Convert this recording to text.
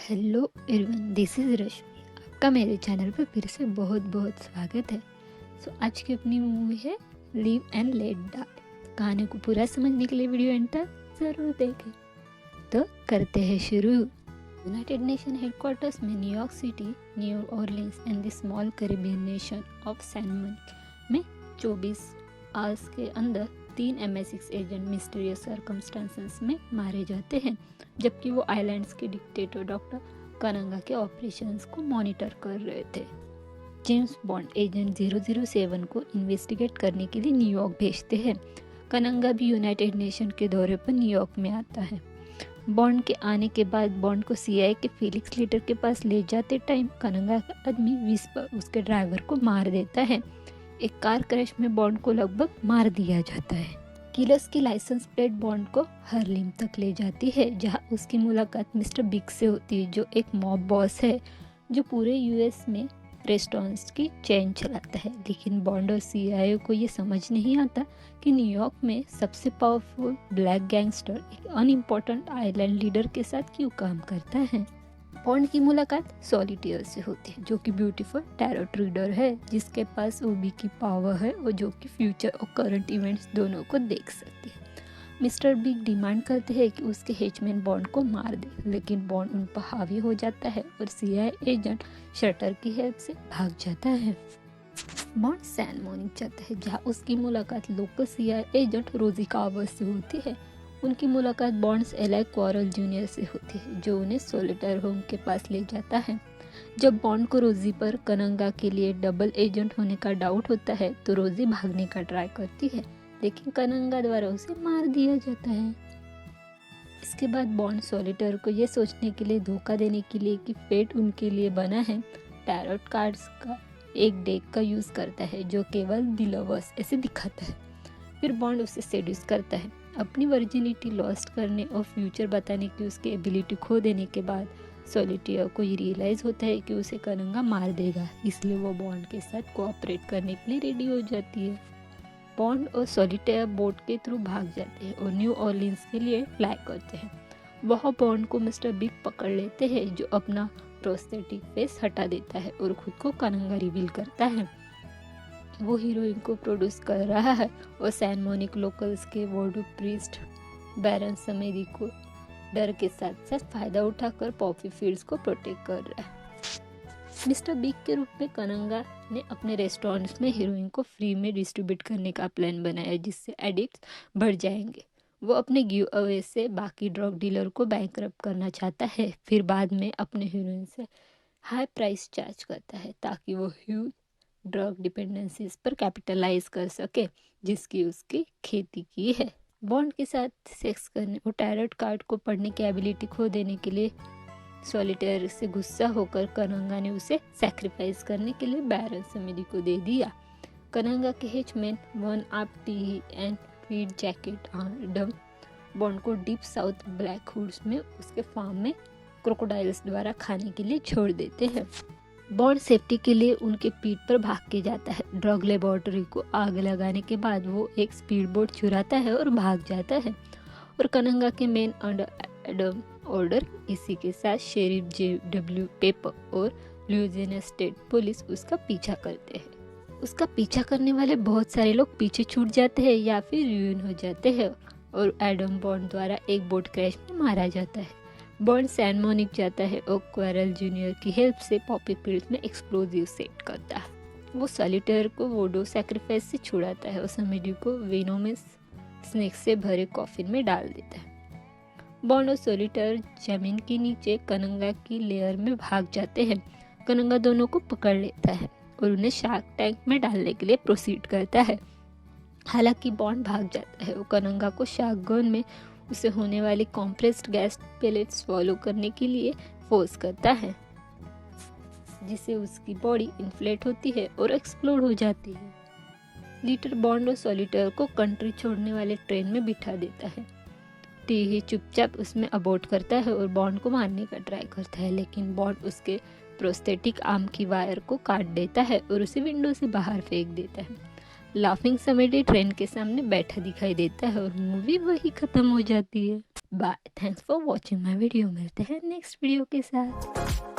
Hello everyone, this is रश्मि। आपका मेरे channel पर फिर से बहुत बहुत स्वागत है। आज की अपनी मूवी है लिव एंड लेट डाई। कहानी को पूरा समझने के लिए वीडियो एंड तक ज़रूर देखें। तो करते हैं शुरू। यूनाइटेड नेशन हेडक्वार्टर्स में New York city, New Orleans and the small Caribbean nation of San Monica में 24 आवर्स के अंदर 3 MI6 एजेंट मिस्टीरियस सर्कमस्टांसेस में मारे जाते हैं, जबकि वो आइलैंड्स के डिक्टेटर डॉक्टर कनंगा के ऑपरेशंस को मॉनिटर कर रहे थे। जेम्स बॉन्ड एजेंट 007 को इन्वेस्टिगेट करने के लिए न्यूयॉर्क भेजते हैं। कनंगा भी यूनाइटेड नेशन के दौरे पर न्यूयॉर्क में आता है। बॉन्ड के आने के बाद बॉन्ड को CIA के फेलिक्स लीटर के पास ले जाते टाइम कनंगा का आदमी विस्पर उसके ड्राइवर को मार देता है। एक कार क्रैश में बॉन्ड को लगभग मार दिया जाता है। किलर्स की लाइसेंस प्लेट बॉन्ड को हार्लेम तक ले जाती है, जहां उसकी मुलाकात मिस्टर बिग से होती है, जो एक मॉब बॉस है जो पूरे US में रेस्टोरेंट्स की चेन चलाता है। लेकिन बॉन्ड और CIA को ये समझ नहीं आता कि न्यूयॉर्क में सबसे पावरफुल ब्लैक गैंगस्टर एक अनइम्पोर्टेंट आइलैंड लीडर के साथ क्यों काम करता है। बॉन्ड की मुलाकात सॉलिटेयर से होती है, जो कि ब्यूटीफुल टैरो रीडर है, जिसके पास OB की पावर है और जो कि फ्यूचर और करंट इवेंट्स दोनों को देख सकती है। मिस्टर बिग डिमांड करते हैं कि उसके हेचमैन बॉन्ड को मार दे, लेकिन बॉन्ड उन पर हावी हो जाता है और CIA एजेंट शटर की हेल्प से भाग जाता है। बॉन्ड सैन मोनिका जाता है, जहाँ उसकी मुलाकात लोकल CIA एजेंट रोजी कार्वर से होती है। उनकी मुलाकात बॉन्ड्स एलाई क्वारल जूनियर से होती है, जो उन्हें सोलिटेयर होम के पास ले जाता है। जब बॉन्ड को रोजी पर कनंगा के लिए डबल एजेंट होने का डाउट होता है, तो रोजी भागने का ट्राई करती है, लेकिन कनंगा द्वारा उसे मार दिया जाता है। इसके बाद बॉन्ड सोलिटेयर को यह सोचने के लिए धोखा देने के लिए कि फेट उनके लिए बना है, टैरोट कार्ड्स का एक डेक का यूज करता है, जो केवल द लवर्स ऐसे दिखाता है। फिर बॉन्ड उसे सेड्यूस करता है। अपनी वर्जिनिटी लॉस्ट करने और फ्यूचर बताने की उसकी एबिलिटी खो देने के बाद सोलिटेयर को ये रियलाइज होता है कि उसे कनंगा मार देगा, इसलिए वो बॉन्ड के साथ कोऑपरेट करने के लिए रेडी हो जाती है। बॉन्ड और सोलिटेयर बोट के थ्रू भाग जाते हैं और न्यू ऑरलिन्स के लिए फ्लाई करते हैं। वह बॉन्ड को मिस्टर बिग पकड़ लेते हैं, जो अपना प्रोस्थेटिक फेस हटा देता है और खुद को कनंगा रिवील करता है। वो हीरोइन को प्रोड्यूस कर रहा है और सैन मोनिका लोकल्स के वोडू प्रीस्ट बैरन समेदी को डर के साथ साथ फायदा उठाकर पॉपी फील्ड्स को प्रोटेक्ट कर रहा है। मिस्टर बिग के रूप में कनंगा ने अपने रेस्टोरेंट्स में हीरोइन को फ्री में डिस्ट्रीब्यूट करने का प्लान बनाया, जिससे एडिक्ट्स बढ़ जाएंगे। वो अपने गिव अवे से बाकी ड्रग डीलर को बैंकरप्ट करना चाहता है, फिर बाद में अपने हीरोइन से हाई प्राइस चार्ज करता है ताकि वो ह्यूज ड्रग डिपेंडेंसीज पर कैपिटलाइज कर सके, जिसकी उसकी खेती की है। बॉन्ड के साथ सेक्स करने और टैरोट कार्ड को पढ़ने की एबिलिटी खो देने के लिए सॉलिटेयर से गुस्सा होकर कनंगा ने उसे सैक्रिफाइस करने के लिए बैरन समिति को दे दिया। कनंगा के हेचमैन वन आप T and feed jacket Adam bond को डीप साउथ ब्लैक हुड्स में उसके फार्म में क्रोकोडाइल्स द्वारा खाने के लिए छोड़ देते हैं। बॉन्ड सेफ्टी के लिए उनके पीठ पर भाग के जाता है। ड्रग लेबोरेटरी को आग लगाने के बाद वो एक स्पीड बोट चुराता है और भाग जाता है, और कनंगा के मेन अंडर एडम ऑर्डर इसी के साथ शेरिफ JW पेपर और लुइजियाना स्टेट पुलिस उसका पीछा करते हैं। उसका पीछा करने वाले बहुत सारे लोग पीछे छूट जाते हैं या फिर रुइन हो जाते हैं, और एडम बॉन्ड द्वारा एक बोट क्रैश में मारा जाता है। बॉन्ड सैन मोनिका जाता है और क्वारल जूनियर की हेल्प से पॉपी फील्ड्स में एक्सप्लोजिव सेट करता है। वो सॉलिटेयर को वोडो सैक्रिफाइस से छुड़ाता है और समिडी को वेनोमस स्नेक से भरे कॉफिन में डाल देता है। बॉन्ड और सॉलिटेयर जमीन के नीचे कनंगा की लेयर में भाग जाते हैं। कनंगा दोनों को पकड़ लेता है और उन्हें शार्क टैंक में डालने के लिए प्रोसीड करता है। हालांकि बॉन्ड भाग जाता है और कनंगा को शार्क गन में उसे होने वाली कॉम्प्रेस्ड गैस पेलेट्स फॉलो करने के लिए फोर्स करता है, जिससे उसकी बॉडी इन्फ्लेट होती है और एक्सप्लोड हो जाती है। लीटर बॉन्ड और सॉलिटेयर को कंट्री छोड़ने वाले ट्रेन में बिठा देता है। टी चुपचाप उसमें अबॉर्ट करता है और बॉन्ड को मारने का ट्राई करता है, लेकिन बॉन्ड उसके प्रोस्थेटिक आर्म की वायर को काट देता है और उसे विंडो से बाहर फेंक देता है। लाफिंग समेटे ट्रेन के सामने बैठा दिखाई देता है और मूवी वही खत्म हो जाती है। Bye, thanks for watching my video. मिलते हैं नेक्स्ट वीडियो के साथ।